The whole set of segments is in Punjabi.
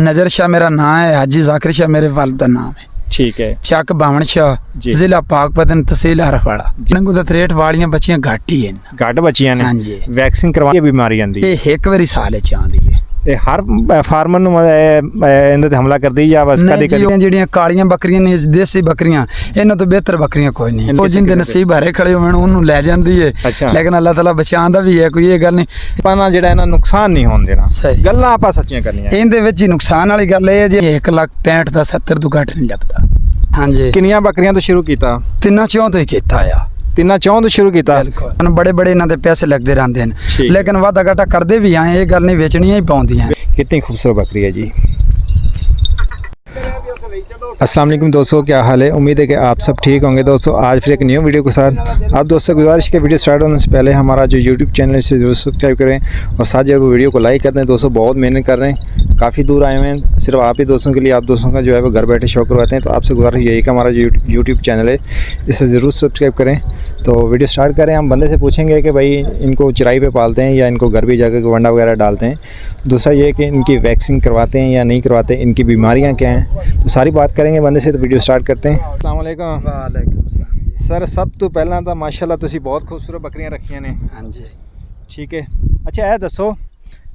नजर शाह मेरा नाम है, हाजी जाकिर शाह मेरे वालिद का नाम है। ठीक है। चक बावन शाह जिला पाकपतन तहसील हरफाड़ा। नंगू दा 63 वालियां बच्चियां घट ही हैं। घट बच्चियां ने। हाँ जी। वैक्सीन करवाई बीमारी आंदी ये एक बारी साल च आंदी है। ये हर फार्मर ਨੂੰ ਇਹਦੇ ਤੇ ਹਮਲਾ ਕਰਦੀ ਜਾਂ ਬਸ ਕਦੇ ਕਦੇ ਜਿਹੜੀਆਂ ਕਾਲੀਆਂ ਬੱਕਰੀਆਂ ਨੇ ਦੇਸੀ ਬੱਕਰੀਆਂ ਇਹਨਾਂ ਤੋਂ ਬਿਹਤਰ ਬੱਕਰੀਆਂ ਕੋਈ ਨਹੀਂ। ਉਹ ਜਿੰਦੇ ਨਸੀਬ ਹਰੇ ਖੜੇ ਹੋਣ ਉਹਨੂੰ ਲੈ ਜਾਂਦੀ ਹੈ, ਲੇਕਿਨ ਅੱਲਾਹ ਤਾਲਾ ਬਚਾਉਂਦਾ ਵੀ ਹੈ, ਕੋਈ ਇਹ ਗੱਲ ਨਹੀਂ। ਪਾਣਾ ਜਿਹੜਾ ਇਹਨਾਂ ਨੁਕਸਾਨ ਨਹੀਂ ਹੋਣ ਦੇਣਾ। ਗੱਲਾਂ ਆਪਾਂ ਸੱਚੀਆਂ ਕਰਨੀਆਂ। ਇਹਦੇ ਵਿੱਚ ਹੀ ਨੁਕਸਾਨ ਵਾਲੀ ਗੱਲ ਇਹ ਹੈ ਜੀ 1,65,000 ਦਾ 70 ਤੋਂ ਘੱਟ ਨਹੀਂ ਲੱਭਦਾ। ਹਾਂਜੀ। ਕਿੰਨੀਆਂ ਬੱਕਰੀਆਂ ਤੋਂ ਸ਼ੁਰੂ ਕੀਤਾ? ਤਿੰਨਾਂ ਚੋਂ ਤੋਂ ਹੀ ਕੀਤਾ ਆ। ਤਿੰਨਾਂ ਚੌਂ ਤੋਂ ਸ਼ੁਰੂ ਕੀਤਾ। ਬੜੇ ਬੜੇ ਇਹਨਾਂ ਦੇ ਪੈਸੇ ਲੱਗਦੇ ਰਹਿੰਦੇ ਨੇ, ਲੇਕਿਨ ਵਾਧਾ ਘਾਟਾ ਕਰਦੇ ਵੀ ਆਏ। ਇਹ ਗੱਲ ਨਹੀਂ ਵੇਚਣੀਆਂ ਹੀ ਪਾਉਂਦੀਆਂ। कितनी खूबसूरत बकरी है जी। अस्सलाम वालेकुम दोस्तों, क्या हाल है? उम्मीद है कि आप सब ठीक होंगे दोस्तों। आज फिर एक न्यू वीडियो के साथ आप दोस्तों गुजारिश के वीडियो स्टार्ट होने से पहले हमारा जो यूट्यूब चैनल है इसे जरूर सब्सक्राइब करें और साथ जो वीडियो को लाइक कर दें। दोस्तों बहुत मेहनत कर रहे हैं, काफ़ी दूर आए हुए हैं सिर्फ आप ही दोस्तों के लिए। आप दोस्तों का जो है वो घर बैठे शौक करवाते हैं, तो आपसे गुजारिश यही कि हमारा जो यूट्यूब चैनल है इसे ज़रूर सब्सक्राइब करें। तो वीडियो स्टार्ट करें। हम बंदे से पूछेंगे कि भाई इनको चराई पे पालते हैं या इनको घर भी जाकर वंडा वगैरह डालते हैं। दूसरा ये कि इनकी वैक्सीन करवाते हैं या नहीं करवाते, इनकी बीमारियां क्या हैं, तो सारी बात करेंगे बंदे से। तो वीडियो स्टार्ट करते हैं। अस्सलाम वालेकुम। वालेकुम सलाम। सर सब तो पहला तो माशाल्लाह तुसी बहुत खूबसूरत बकरियां रखियां ने। हाँ जी। ठीक है। अच्छा ਇਹ ਦੱਸੋ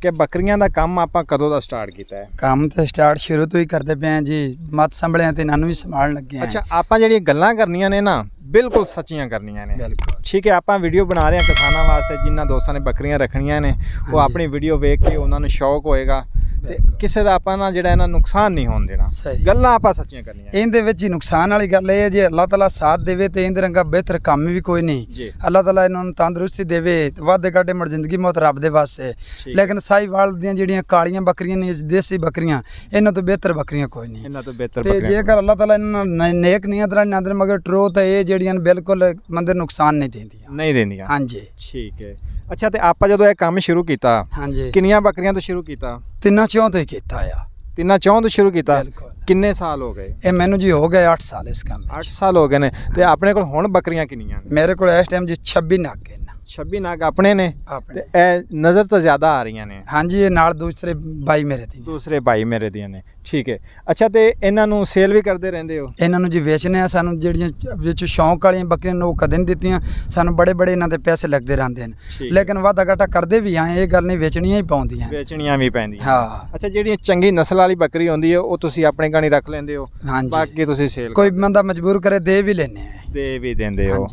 ਕਿ ਬੱਕਰੀਆਂ ਦਾ ਕੰਮ ਆਪਾਂ ਕਦੋਂ ਦਾ ਸਟਾਰਟ ਕੀਤਾ ਹੈ? ਕੰਮ ਤਾਂ ਸਟਾਰਟ ਸ਼ੁਰੂ ਤੋਂ ਹੀ ਕਰਦੇ ਪਏ ਆ ਜੀ। ਮੱਤ ਸੰਭਲਿਆ ਤੇ ਇਹਨਾਂ ਨੂੰ ਵੀ ਸੰਭਾਲਣ ਲੱਗੇ ਆ। ਅੱਛਾ, ਆਪਾਂ ਜਿਹੜੀਆਂ ਗੱਲਾਂ ਕਰਨੀਆਂ ਨੇ ਨਾ ਬਿਲਕੁਲ ਸੱਚੀਆਂ ਕਰਨੀਆਂ ਨੇ। ਬਿਲਕੁਲ ਠੀਕ ਹੈ। ਆਪਾਂ ਵੀਡੀਓ ਬਣਾ ਰਹੇ ਹਾਂ ਕਿਸਾਨਾਂ ਵਾਸਤੇ, ਜਿਨ੍ਹਾਂ ਦੋਸਤਾਂ ਨੇ ਬੱਕਰੀਆਂ ਰੱਖਣੀਆਂ ਨੇ। ਉਹ ਆਪਣੀ ਵੀਡੀਓ ਵੇਖ ਕੇ ਉਹਨਾਂ ਨੂੰ ਸ਼ੌਕ ਹੋਏਗਾ ਤੇ ਕਿਸੇ ਦਾ ਆਪਾਂ ਨਾ ਜਿਹੜਾ ਇਹਨਾਂ ਨੁਕਸਾਨ ਨਹੀਂ ਹੋਣ ਦੇਣਾ। ਗੱਲਾਂ ਆਪਾਂ ਸੱਚੀਆਂ ਕਰਨੀਆਂ। ਇਹਦੇ ਵਿੱਚ ਹੀ ਨੁਕਸਾਨ ਵਾਲੀ ਗੱਲ ਇਹ ਹੈ ਜੇ ਅੱਲਾਹ ਤਾਲਾ ਸਾਥ ਦੇਵੇ ਤੇ ਇਹਦੇ ਰੰਗਾ ਬਿਹਤਰ ਕੰਮ ਵੀ ਕੋਈ ਨਹੀਂ। ਅੱਲਾਹ ਤਾਲਾ ਇਹਨਾਂ ਨੂੰ ਤੰਦਰੁਸਤੀ ਦੇਵੇ, ਵਾਧੇ ਘਾਟੇ ਮਰ ਜ਼ਿੰਦਗੀ ਮੌਤ ਰੱਬ ਦੇ ਵਾਸਤੇ। ਲੇਕਿਨ ਸਾਹੀਵਾਲ ਦੀਆਂ ਜਿਹੜੀਆਂ ਕਾਲੀਆਂ ਬੱਕਰੀਆਂ ਨੇ, ਦੇਸੀ ਬੱਕਰੀਆਂ, ਇਹਨਾਂ ਤੋਂ ਬਿਹਤਰ ਬੱਕਰੀਆਂ ਕੋਈ ਨਹੀਂ। ਇਹਨਾਂ ਤੋਂ ਬਿਹਤਰ ਤੇ ਜੇਕਰ ਅੱਲਾਹ ਤਾਲਾ ਇਹਨਾਂ ਨੂੰ ਨੇਕ ਨੀਅਤ ਨਾਲ ਨਾ ਦੇ ਮਗਰ ਟਰੋ ਤਾਂ ਇਹ ਜਿਹੜੀਆਂ ਬਿਲਕੁਲ ਬੰਦੇ ਨੁਕਸਾਨ ਨਹੀਂ ਦਿੰਦੀਆਂ। ਹਾਂਜੀ। ਠੀਕ ਹੈ। ਅੱਛਾ, ਤੇ ਆਪਾਂ ਜਦੋਂ ਇਹ ਕੰਮ ਸ਼ੁਰੂ ਕੀਤਾ, ਹਾਂਜੀ, ਕਿੰਨੀਆਂ ਬੱਕਰੀਆਂ ਤੋਂ ਸ਼ੁਰੂ ਕੀਤਾ? ਤਿੰਨਾਂ ਚੋਂ ਤੋਂ ਹੀ ਕੀਤਾ ਆ। ਤਿੰਨਾਂ ਚੌਂ ਤੋਂ ਸ਼ੁਰੂ ਕੀਤਾ। ਕਿੰਨੇ ਸਾਲ ਹੋ ਗਏ? ਇਹ ਮੈਨੂੰ ਜੀ ਹੋ ਗਏ 8 ਸਾਲ ਇਸ ਕੰਮ ਵਿੱਚ। 8 ਸਾਲ ਹੋ ਗਏ ਨੇ। ਤੇ ਆਪਣੇ ਕੋਲ ਹੁਣ ਬੱਕਰੀਆਂ ਕਿੰਨੀਆਂ ਨੇ? ਮੇਰੇ ਕੋਲ ਇਸ ਟਾਈਮ ਜੀ 26 ਨਗ ਨੇ। 26 ਨਗ ਆਪਣੇ ਨੇ। ਤੇ ਇਹ ਨਜ਼ਰ ਤਾਂ ਜ਼ਿਆਦਾ ਆ ਰਹੀਆਂ ਨੇ। ਹਾਂਜੀ, ਇਹ ਨਾਲ ਦੂਸਰੇ ਭਾਈ ਮੇਰੇ ਦੀਆਂ। ਦੂਸਰੇ ਭਾਈ ਮੇਰੇ ਦੀਆਂ ਨੇ। ਠੀਕ ਹੈ। ਅੱਛਾ, ਤੇ ਇਹਨਾਂ ਨੂੰ ਸੇਲ ਵੀ ਕਰਦੇ ਰਹਿੰਦੇ ਹੋ? ਇਹਨਾਂ ਨੂੰ ਜੀ ਵੇਚਨੇ ਆ। ਸਾਨੂੰ ਜਿਹੜੀਆਂ ਵਿੱਚ ਸ਼ੌਂਕ ਵਾਲੀਆਂ ਬੱਕਰੀਆਂ ਨੇ ਉਹ ਕਦੇ ਨਹੀਂ ਦਿੱਤੀਆਂ। ਸਾਨੂੰ ਬੜੇ ਬੜੇ ਇਹਨਾਂ ਦੇ ਪੈਸੇ ਲੱਗਦੇ ਰਹਿੰਦੇ ਨੇ, ਲੇਕਿਨ ਵਾਧਾ ਘਾਟਾ ਕਰਦੇ ਵੀ ਆਏ। ਇਹ ਗੱਲ ਨਹੀਂ ਵੇਚਣੀਆਂ ਹੀ ਪਾਉਂਦੀਆਂ। ਵੇਚਣੀਆਂ ਵੀ ਪੈਂਦੀਆਂ। ਹਾਂ। ਅੱਛਾ, ਜਿਹੜੀਆਂ ਚੰਗੀ ਨਸਲ ਵਾਲੀ ਬੱਕਰੀ ਹੁੰਦੀ ਹੈ ਉਹ ਤੁਸੀਂ ਆਪਣੇ ਗਾਣੀ ਰੱਖ ਲੈਂਦੇ ਹੋ? ਹਾਂਜੀ। ਬਾਕੀ ਤੁਸੀਂ ਸੇਲ ਕੋਈ ਬੰਦਾ ਮਜਬੂਰ ਕਰੇ ਦੇ ਵੀ ਲੈਨੇ ਆ। ਦੇ ਵੀ ਦਿੰਦੇ ਹੋ?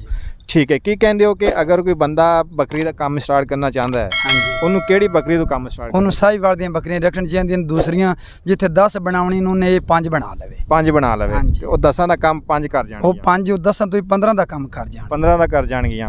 ਠੀਕ ਹੈ। ਕੀ ਕਹਿੰਦੇ ਹੋ ਕਿ ਅਗਰ ਕੋਈ ਬੰਦਾ ਬੱਕਰੀ ਦਾ ਕੰਮ ਸਟਾਰਟ ਕਰਨਾ ਚਾਹੁੰਦਾ ਹੈ, ਉਹਨੂੰ ਕਿਹੜੀ ਬੱਕਰੀ ਤੋਂ ਕੰਮ ਸਟਾਰਟ? ਉਹਨੂੰ ਸਾਹੀਵਾਲ ਦੀਆਂ ਬੱਕਰੀਆਂ ਰੱਖਣ ਚਾਹੀਦੀਆਂ। ਦੂਸਰੀਆਂ ਜਿੱਥੇ 10 ਬਣਾਉਣੀ ਨੂੰ ਨੇ 5 ਬਣਾ ਲਵੇ। 5 ਬਣਾ ਲਵੇ। ਉਹ 10 ਦਾ ਕੰਮ 5 ਕਰ ਜਾਣਗੇ। ਉਹ 5 10 ਤੋਂ ਹੀ 15 ਦਾ ਕੰਮ ਕਰ ਜਾਣ। 15 ਦਾ ਕਰ ਜਾਣਗੀਆਂ।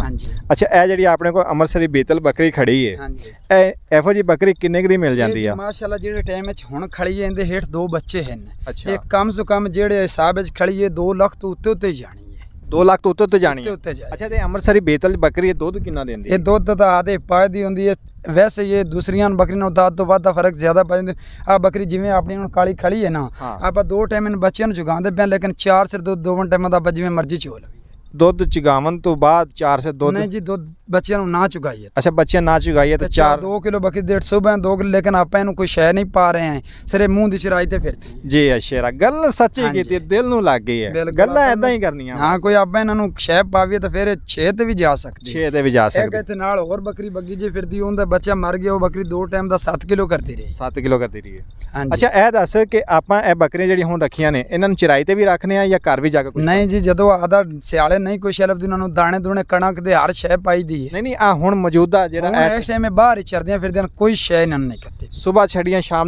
ਅੱਛਾ, ਇਹ ਜਿਹੜੀ ਆਪਣੇ ਕੋਲ ਅੰਮ੍ਰਿਤਸਰੀ ਬੀਤਲ ਬੱਕਰੀ ਖੜੀ ਹੈ, ਇਹ ਇਹੋ ਜਿਹੀ ਬੱਕਰੀ ਕਿੰਨੇ ਕੁ ਦੀ ਮਿਲ ਜਾਂਦੀ ਆ? ਮਾਸ਼ਾਅੱਲਾ ਜਿਹੜੇ ਟਾਈਮ ਵਿੱਚ ਹੁਣ ਖੜੀ ਹੈ, ਇਹਦੇ ਹੇਠ 2 ਬੱਚੇ ਹਨ। ਇਹ ਕਮ ਸੇ ਕਮ ਜਿਹੜੇ ਹਿਸਾਬ ਵਿੱਚ ਖੜੀ ਹੈ 2 ਲੱਖ ਤੋਂ ਉੱਤੇ ਹੀ ਜਾਣੀ। 2 ਲੱਖ ਤੋਂ ਉੱਤੇ ਜਾਣੀ ਹੈ। ਅੱਛਾ, ਤੇ ਅੰਮ੍ਰਿਤਸਰੀ ਬੇਤਲ ਬੱਕਰੀ ਇਹ ਦੁੱਧ ਕਿੰਨਾ ਦਿੰਦੀ ਹੈ? ਇਹ ਦੁੱਧ ਤਾਂ ਆਦੇ ਪਾਏ ਦੀ ਹੁੰਦੀ ਹੈ। ਵੈਸੇ ਇਹ ਦੂਸਰੀਆਂ ਬੱਕਰੀਆਂ ਨਾਲੋਂ ਦੁੱਧ ਤੋਂ ਵੱਧ ਦਾ ਫਰਕ ਜ਼ਿਆਦਾ ਪੈ ਜਾਂਦਾ। ਆ ਬੱਕਰੀ ਜਿਵੇਂ ਆਪਣੀ ਹੁਣ ਕਾਲੀ ਖੜੀ ਹੈ ਨਾ, ਆਪਾਂ 2 ਟਾਈਮ ਇਹਨਾਂ ਬੱਚਿਆਂ ਨੂੰ ਚੁਗਾਉਂਦੇ ਪਏ, ਲੇਕਿਨ 4 ਸਿਰ ਦੁੱਧ 2 ਟਾਈਮਾਂ ਦਾ ਆਪਾਂ ਜਿਵੇਂ ਮਰਜ਼ੀ ਚੋ ਲਈਏ। ਦੁੱਧ ਚੁਗਾਵਣ ਤੋਂ ਬਾਅਦ 4 ਸੇ ਦੁੱਧ? ਨਹੀਂ ਜੀ, ਦੁੱਧ ਬੱਚਿਆਂ ਨੂੰ ਨਾ ਚੁਗਾਈਏ। ਅੱਛਾ, ਬੱਚਿਆਂ ਨਾ ਚੁਗਾਈਏ ਤਾਂ 2 ਕਿਲੋ ਬੱਕਰੀ 1.5 ਸੁਬਹ 2 ਕਿਲੋ, ਲੇਕਿਨ ਆਪਾਂ ਇਹਨੂੰ ਕੋਈ ਸ਼ੈ ਨਹੀਂ ਪਾ ਰਹੇ ਹਾਂ। ਸਿਰੇ ਮੂੰਹ ਦੀ ਚਰਾਈ ਤੇ ਫਿਰਦੀ ਜੀ। ਅਸ਼ੇਰਾ ਗੱਲ ਸੱਚੀ ਕੀਤੀ, ਦਿਲ ਨੂੰ ਲੱਗ ਗਈ ਹੈ। ਗੱਲਾਂ ਐਦਾਂ ਹੀ ਕਰਨੀਆਂ। ਹਾਂ, ਕੋਈ ਆਪਾਂ ਇਹਨਾਂ ਨੂੰ ਸ਼ੈ ਪਾਵੀਏ ਤਾਂ ਫਿਰ 6 ਤੇ ਵੀ ਜਾ ਸਕਦੀ। 6 ਤੇ ਵੀ ਜਾ ਸਕਦੀ। ਇੱਥੇ ਨਾਲ ਹੋਰ ਬੱਕਰੀ ਬੱਗੀ ਜੇ ਫਿਰਦੀ, ਉਹਦਾ ਬੱਚਾ ਮਰ ਗਿਆ। ਉਹ ਬੱਕਰੀ 2 ਟਾਈਮ ਦਾ 7 ਕਿਲੋ ਕਰਦੀ ਰਹੀ। 7 ਕਿਲੋ ਕਰਦੀ ਰਹੀ ਹੈ। ਅੱਛਾ, ਇਹ ਦੱਸ ਕਿ ਆਪਾਂ ਇਹ ਬੱਕਰੀਆਂ ਜਿਹੜੀਆਂ ਹੁਣ ਰੱਖੀਆਂ ਨੇ, ਇਹਨਾਂ ਨੂੰ ਚਰਾਈ ਤੇ ਵੀ ਰੱਖਨੇ ਆ ਜਾਂ ਘਰ ਵੀ ਜਾ ਕੇ? ਨਹੀਂ ਜੀ, ਜਦੋਂ ਆਦਾ ਸਿਆਲੇ ਨਹੀਂ ਕੋਈ ਸ਼ੈਲਫ ਦੀ, ਉਹਨਾਂ ਨੂੰ ਦਾਣੇ ਦੂਣੇ ਕਣਕ ਦੇ ਹਰ ਸ਼ੈ ਪਾਈ ਦੀ ਹੈ। ਨਹੀਂ, ਆ ਹੁਣ ਮੌਜੂਦਾ ਜਿਹੜਾ ਇਸ ਟਾਈਮ ਬਾਹਰ ਹੀ ਚਰਦੀਆਂ ਫਿਰਦੀਆਂ, ਕੋਈ ਸ਼ੈ ਇਹਨਾਂ ਨੇ ਨਹੀਂ ਕਰਦੀ। ਸਵੇਰ ਛੜੀਆਂ ਸ਼ਾਮ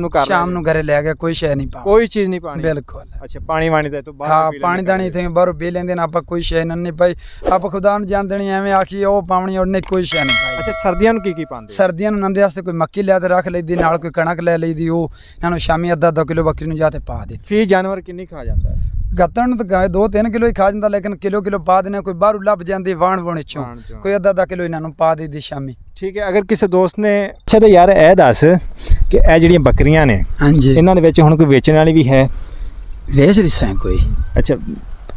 ਨੂੰ ਘਰੇ ਲੈ ਗਿਆ, ਕੋਈ ਸ਼ੈ ਨਹੀਂ ਪਾਣੀ, ਕੋਈ ਚੀਜ਼ ਨਹੀਂ ਪਾਣੀ। ਬਿਲਕੁਲ। ਅੱਛਾ, ਪਾਣੀ ਵਾਣੀ ਦਾ ਤੋਂ ਬਾਹਰ? ਹਾਂ, ਪਾਣੀ ਦਾਣੀ ਇੱਥੇ ਬਾਹਰੋਂ ਪੀ ਲੈਂਦੇ ਨੇ। ਆਪਾਂ ਕੋਈ ਸ਼ੈ ਇਹਨਾਂ ਨੇ ਪਾਈ। ਆਪਾਂ ਖੁਦਾ ਨੂੰ ਜਾਣ ਦੇਣੀ, ਐਵੇਂ ਆਖੀ ਉਹ ਪਾਉਣੀ, ਉਹਨੇ ਕੋਈ ਸ਼ੈ ਨਹੀਂ ਪਾਈ। ਅੱਛਾ, ਸਰਦੀਆਂ ਨੂੰ ਕੀ ਪਾਉਂਦੇ? ਸਰਦੀਆਂ ਨੂੰ ਨੰਦੇ ਵਾਸਤੇ ਕੋਈ ਮੱਕੀ ਲਿਆ ਤੇ ਰੱਖ ਲਈਦੀ, ਨਾਲ ਕੋਈ ਕਣਕ ਲੈ ਲਈਦੀ। ਉਹ ਇਹਨਾਂ ਨੂੰ ਸ਼ਾਮੀ ਅੱਧਾ ਕਿਲੋ ਬੱਕਰੀ ਨੂੰ ਜਾ ਤੇ ਪਾ ਦੇ। ਫੀ ਜਾਨਵਰ ਕਿੰਨੀ ਖਾ ਜਾਂਦਾ ਹੈ? ਗੱਤਣ ਨੂੰ ਤਾਂ ਗਾਏ 2-3 ਕਿਲੋ ਹੀ ਖਾ ਜਾਂਦਾ, ਲੇਕਿਨ ਕਿਲੋ ਪਾ ਦੇਣੇ। ਕੋਈ ਬਾਹਰੋਂ ਲੱਭ ਜਾਂਦੀ ਵਾਣ ਵੋਣੇ ਚੋਂ, ਕੋਈ ਅੱਧਾ ਕਿਲੋ ਇਹਨਾਂ ਨੂੰ ਪਾ ਦੇਦੀ ਸ਼ਾਮੀ। ਠੀਕ ਹੈ। ਅਗਰ ਕਿਸੇ ਦੋਸਤ ਨੇ ਅੱਛਾ, ਤਾਂ ਯਾਰ ਇਹ ਦੱਸ ਕਿ ਇਹ ਜਿਹੜੀਆਂ ਬੱਕਰੀਆਂ ਨੇ, ਹਾਂਜੀ, ਇਹਨਾਂ ਦੇ ਵਿੱਚ ਹੁਣ ਕੋਈ ਵੇਚਣ ਵਾਲੀ ਵੀ ਹੈ? ਵੇਚ ਰਹੀ ਕੋਈ? ਅੱਛਾ,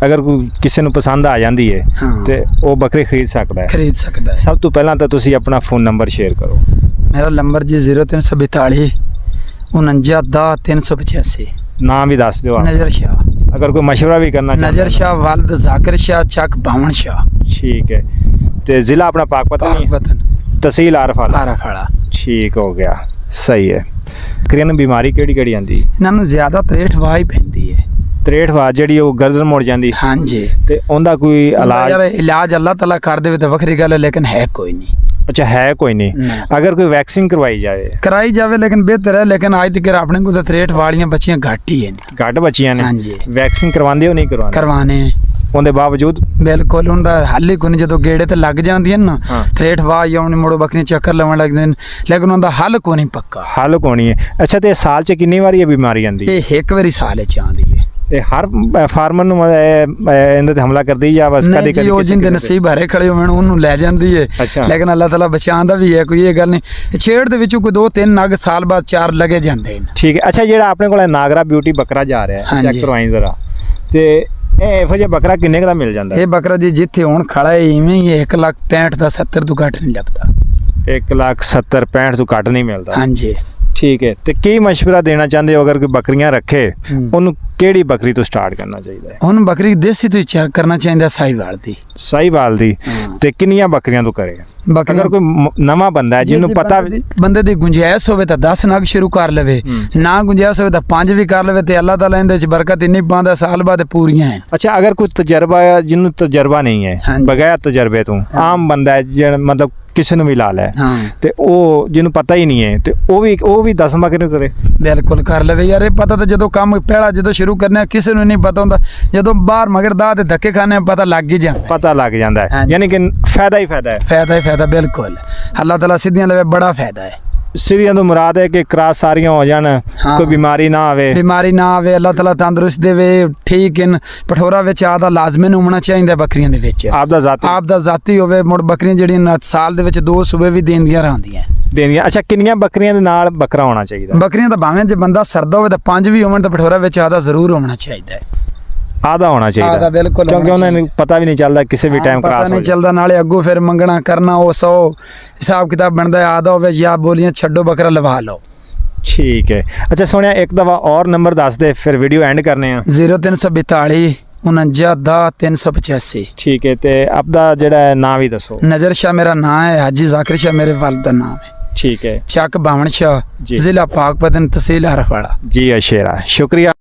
ਅਗਰ ਕੋਈ ਕਿਸੇ ਨੂੰ ਪਸੰਦ ਆ ਜਾਂਦੀ ਹੈ ਤੇ ਉਹ ਬੱਕਰੀ ਖਰੀਦ ਸਕਦਾ ਹੈ? ਸਭ ਤੋਂ ਪਹਿਲਾਂ ਤਾਂ ਤੁਸੀਂ ਆਪਣਾ फ़ोन ਨੰਬਰ ਸ਼ੇਅਰ ਕਰੋ। ਮੇਰਾ ਨੰਬਰ ਜੀ 0342 49 10 385 ਨਾਮ ਵੀ ਦੱਸ ਦਿਓ ਆਪ। ਨਜ਼ਰ ਸ਼ਾਹ ਅਗਰ ਕੋਈ ਮਸ਼ਵਰਾ ਵੀ ਕਰਨਾ ਨਜ਼ਰ ਸ਼ਾਹ ਵਾਲਦ ਜ਼ਾਕਿਰ ਸ਼ਾਹ ਚੱਕ ਬਾਵਣ ਸ਼ਾਹ ਠੀਕ ਹੈ ਤੇ ਜ਼ਿਲ੍ਹਾ ਆਪਣਾ ਪਾਕਪਤਨ ਹੀ ਹੈ? ਪਾਕਪਤਨ ਤਹਿਸੀਲ ਆਰਫਾਲਾ ਆਰਫਾਲਾ ਠੀਕ ਹੋ ਗਿਆ ਸਹੀ ਹੈ ਬੱਕਰੀਆਂ ਨੂੰ ਬਿਮਾਰੀ ਕਿਹੜੀ ਕਿਹੜੀ ਆਂਦੀ ਇਹਨਾਂ ਨੂੰ ਜ਼ਿਆਦਾ 63 ਵਾਹ ਹੀ ਪੈਂਦੀ ਹੈ 63 ਵਾਰ ਜਿਹੜੀ ਉਹ ਗਰਦਨ ਮੁੜ ਜਾਂਦੀ ਹਾਂਜੀ ਤੇ ਉਹਦਾ ਕੋਈ ਯਾਰ ਇਲਾਜ ਇਲਾਜ ਅੱਲਾਹ ਤਾਲਾ ਕਰ ਦੇਵੇ ਤਾਂ ਵੱਖਰੀ ਗੱਲ ਹੈ ਲੇਕਿਨ ਹੈ ਕੋਈ ਨਹੀਂ ਅੱਛਾ ਹੈ ਕੋਈ ਨਹੀਂ ਨਾ। ਅਗਰ ਕੋਈ ਵੈਕਸੀਨ ਕਰਵਾਈ ਜਾਵੇ ਕਰਾਈ ਜਾਵੇ ਲੇਕਿਨ ਬਿਹਤਰ ਹੈ ਲੇਕਿਨ ਅੱਜ ਤੱਕ ਆਪਣੇ ਕੋਲ ਤਾਂ 63 ਵਾਲੀਆਂ ਬੱਚੀਆਂ ਘੱਟ ਹੀ ਹਨ ਘੱਟ ਬੱਚੀਆਂ ਨੇ ਹਾਂਜੀ ਵੈਕਸੀਨ ਕਰਵਾਉਂਦੇ ਹੋ ਨਹੀਂ ਕਰਵਾਉਂਦੇ ਕਰਵਾਣੇ ਉਹਦੇ ਬਾਵਜੂਦ ਬਿਲਕੁਲ ਹੁੰਦਾ ਹੱਲ ਹੀ ਕੋਈ ਨਹੀਂ ਜਦੋਂ ਗੇੜੇ ਤੇ ਲੱਗ ਜਾਂਦੀਆਂ ਨਾ ਹਾਂ। 63 ਵਾਹ ਜਾਂ ਮੁੜੋ ਬੱਕਰੀਆਂ ਚੱਕਰ ਲਾਉਣ ਲੱਗਦੇ ਨੇ ਲੇਕਿਨ ਉਹਦਾ ਹੱਲ ਕੋਈ ਨਹੀਂ ਪੱਕਾ ਹੱਲ ਕੋਣੀ ਹੈ ਅੱਛਾ ਤੇ ਸਾਲ ਚ ਕਿੰਨੀ ਵਾਰੀ ਇਹ ਬਿਮਾਰੀ ਆਂਦੀ ਇਹ ਇੱਕ ਵਾਰੀ ਸਾਲ ਚ ਆਉਂਦੀ ਹੈ ਇਹ ਹਰ ਫਾਰਮਰ ਨੂੰ ਇਹਦੇ ਤੇ ਹਮਲਾ ਕਰਦੀ ਜਾਂ ਬਸ ਨਹੀਂ ਕਦੇ ਜੀ ਕਦੇ ਉਹ ਜਿੰਦੇ ਨਸੀਬ ਹਰੇ ਖੜੇ ਹੋਣ ਉਹਨੂੰ ਲੈ ਜਾਂਦੀ ਹੈ ਅੱਛਾ। ਲੇਕਿਨ ਅੱਲਾਹ ਤਾਲਾ ਬਚਾਉਂਦਾ ਵੀ ਹੈ ਕੋਈ ਇਹ ਗੱਲ ਨਹੀਂ ਛੇੜ ਦੇ ਵਿੱਚੋਂ ਕੋਈ 2-3 ਨਗ ਸਾਲ ਬਾਅਦ 4 ਲਗੇ ਜਾਂਦੇ ਨੇ ਠੀਕ ਹੈ ਅੱਛਾ ਜਿਹੜਾ ਆਪਣੇ ਕੋਲ ਨਾਗਰਾ ਬਿਊਟੀ ਬੱਕਰਾ ਜਾ ਰਿਹਾ ਹੈ ਚੈੱਕ ਹਾਂਜੀ। ਕਰਵਾਈ ਜ਼ਰਾ ਤੇ ਇਹ ਇਹੋ ਜਿਹਾ ਬੱਕਰਾ ਕਿੰਨੇ ਕੁ ਦਾ ਮਿਲ ਜਾਂਦਾ ਇਹ ਬੱਕਰਾ ਜੀ ਜਿੱਥੇ ਹੁਣ ਖੜਾ ਹੈ ਇਵੇਂ ਹੀ 1,65,000 ਦਾ 70 ਤੋਂ ਘੱਟ ਨਹੀਂ ਲੱਭਦਾ 1,70,65 ਤੋਂ ਘੱਟ ਨਹੀਂ ਮਿਲਦਾ ਹਾਂਜੀ ਠੀਕ ਹੈ ਤੇ ਕੀ ਮਸ਼ਵਰਾ ਦੇਣਾ ਚਾਹੁੰਦੇ ਹੋ ਅਗਰ ਕੋਈ ਬੱਕਰੀਆਂ ਰੱਖੇ ਹੂੰ। ਉਹਨੂੰ ਕਿਹੜੀ ਬੱਕਰੀ ਤੋਂ ਸਟਾਰਟ ਕਰਨਾ ਚਾਹੀਦਾ ਹੈ ਹੁਣ ਬੱਕਰੀ ਦੇਸੀ ਤੋਂ ਹੀ ਚਾਰ ਕਰਨਾ ਚਾਹੀਦਾ ਸਾਹੀਵਾਲ ਦੀ ਸਾਹੀਵਾਲ ਦੀ ਹਾਂ। ਤੇ ਕਿੰਨੀਆਂ ਬੱਕਰੀਆਂ ਤੋਂ ਕਰੇ ਬੱਕਰੀਆਂ ਅਗਰ ਕੋਈ ਨਵਾਂ ਬੰਦਾ ਹੈ ਜਿਹਨੂੰ ਪਤਾ ਬੰਦੇ ਦੀ ਗੁੰਜਾਇਸ਼ ਹੋਵੇ ਤਾਂ 10 ਨਗ ਸ਼ੁਰੂ ਕਰ ਲਵੇ ਨਾ ਗੁੰਜਾਇਸ਼ ਹੋਵੇ ਤਾਂ 5 ਵੀ ਕਰ ਲਵੇ ਤੇ ਅੱਲਾਹ ਤਾਲਾ ਇਹਦੇ ਚ ਬਰਕਤ ਇੰਨੀ ਪਾਉਂਦਾ ਸਾਲ ਬਾਅਦ ਪੂਰੀਆਂ ਹਨ ਅੱਛਾ ਅਗਰ ਕੋਈ ਤਜਰਬਾ ਹੈ ਜਿਹਨੂੰ ਤਜਰਬਾ ਨਹੀਂ ਹੈ ਹਾਂਜੀ। ਬਗੈਰ ਤਜਰਬੇ ਤੋਂ ਆਮ ਬੰਦਾ ਹੈ ਜਿਹੜਾ ਮਤਲਬ ਕਿਸੇ ਨੂੰ ਵੀ ਲਾ ਲੈ ਹਾਂ ਤੇ ਉਹ ਜਿਹਨੂੰ ਪਤਾ ਹੀ ਨਹੀਂ ਹੈ ਤੇ ਉਹ ਵੀ 10 ਬੱਕਰੀ ਕਰੇ ਬਿਲਕੁਲ ਕਰ ਲਵੇ ਯਾਰ ਇਹ ਪਤਾ ਤਾਂ ਜਦੋਂ ਕੰਮ ਪਹਿਲਾਂ ਜਦੋਂ ਸ਼ੁਰੂ ਕਰਨਾ ਕਿਸੇ ਨੂੰ ਨਹੀਂ ਪਤਾ ਹੁੰਦਾ ਜਦੋਂ ਬਾਹਰ ਮਗਰ ਦਾ ਤੇ ਧੱਕੇ ਖਾਣੇ ਪਤਾ ਲੱਗ ਹੀ ਜਾਂਦਾ ਪਤਾ ਲੱਗ ਜਾਂਦਾ ਹੈ ਹਾਂਜੀ। ਯਾਨੀ ਕਿ ਫਾਇਦਾ ਹੀ ਫਾਇਦਾ ਹੈ ਫਾਇਦਾ ਹੀ ਫਾਇਦਾ ਬਿਲਕੁਲ ਅੱਲਾਹ ਤਾਲਾ ਸਿੱਧੀਆਂ ਲਵੇ ਬੜਾ ਫਾਇਦਾ ਹੈ ਸਿਰੀਆਂ ਤੋਂ ਮੁਰਾਦ ਹੈ ਕਿ ਕਰਾਸ ਸਾਰੀਆਂ ਹੋ ਜਾਣ ਹਾਂ। ਕੋਈ ਬਿਮਾਰੀ ਨਾ ਆਵੇ ਬਿਮਾਰੀ ਨਾ ਆਵੇ ਅੱਲਾਹ ਤਾਲਾ ਤੰਦਰੁਸਤ ਦੇਵੇ ਠੀਕ ਹਨ ਪਠੋਰਾ ਵਿੱਚ ਆਦਾ ਲਾਜ਼ਮਨ ਹੋਣਾ ਚਾਹੀਦਾ ਬੱਕਰੀਆਂ ਦੇ ਵਿੱਚ ਆਪ ਦਾ ਜ਼ਾਤੀ ਆਪ ਦਾ ਜ਼ਾਤੀ ਹੋਵੇ ਮੁੜ ਬੱਕਰੀਆਂ ਜਿਹੜੀਆਂ ਸਾਲ ਦੇ ਵਿੱਚ 2 ਸੂਬੇ ਵੀ ਦੇਂਦੀਆਂ ਰਹਿੰਦੀਆਂ ਦੇਣੀਆਂ ਅੱਛਾ ਕਿੰਨੀਆਂ ਬੱਕਰੀਆਂ ਦੇ ਨਾਲ ਬੱਕਰਾ ਹੋਣਾ ਚਾਹੀਦਾ ਬੱਕਰੀਆਂ ਤਾਂ ਭਾਵੇਂ ਜੇ ਬੰਦਾ ਸਰਦਾ ਹੋਵੇ ਤਾਂ 5 ਵੀ ਹੋਣ ਤਾਂ ਪਠੋਰਾ ਵਿੱਚ ਆਦਾ ਜ਼ਰੂਰ ਹੋਣਾ ਚਾਹੀਦਾ ਹੈ ਆਦਾ ਹੋਣਾ ਚਾਹੀਦਾ ਆਦਾ ਬਿਲਕੁਲ ਕਿਉਂਕਿ ਹੋਣਾ ਉਹਨਾਂ ਨੂੰ ਪਤਾ ਵੀ ਨਹੀਂ ਚੱਲਦਾ ਕਿਸੇ ਵੀ ਟਾਈਮ ਪਤਾ ਕਰਾਸ ਹੋ ਨਹੀਂ ਜਾਏ ਚੱਲਦਾ ਨਾਲੇ ਅੱਗੋਂ ਫਿਰ ਮੰਗਣਾ ਕਰਨਾ ਉਹ 100 ਹਿਸਾਬ ਕਿਤਾਬ ਬਣਦਾ ਹੈ ਆਦਾ ਹੋਵੇ ਜਾਂ ਬੋਲੀਆਂ ਛੱਡੋ ਬੱਕਰਾ ਲਵਾ ਲਓ ਠੀਕ ਹੈ ਅੱਛਾ ਸੋਹਣਿਆ ਇੱਕ ਦਫਾ ਔਰ ਨੰਬਰ ਦੱਸ ਦੇ ਫਿਰ ਵੀਡੀਓ ਐਂਡ ਕਰਨੇ ਆ 0342 49 10 385 ਠੀਕ ਹੈ ਤੇ ਆਪਦਾ ਜਿਹੜਾ ਨਾਮ ਵੀ ਦੱਸੋ ਨਜ਼ਰ ਸ਼ਾਹ ਮੇਰਾ ਨਾਮ ਹੈ ਹਾਜੀ ਜ਼ਾਕਿਰ ਸ਼ਾਹ ਮੇਰੇ ਵਾਲਿਦ ਦਾ ਨਾਮ ਹੈ ਠੀਕ ਹੈ ਚੱਕ ਬਾਵਣ ਸ਼ਾਹ ਜੀ। ਜ਼ਿਲ੍ਹਾ ਪਾਕਪਤਨ ਤਹਿਸੀਲ ਹਰਫਾੜਾ ਜੀ ਅਸ਼ੇਰਾ ਸ਼ੁਕਰੀਆ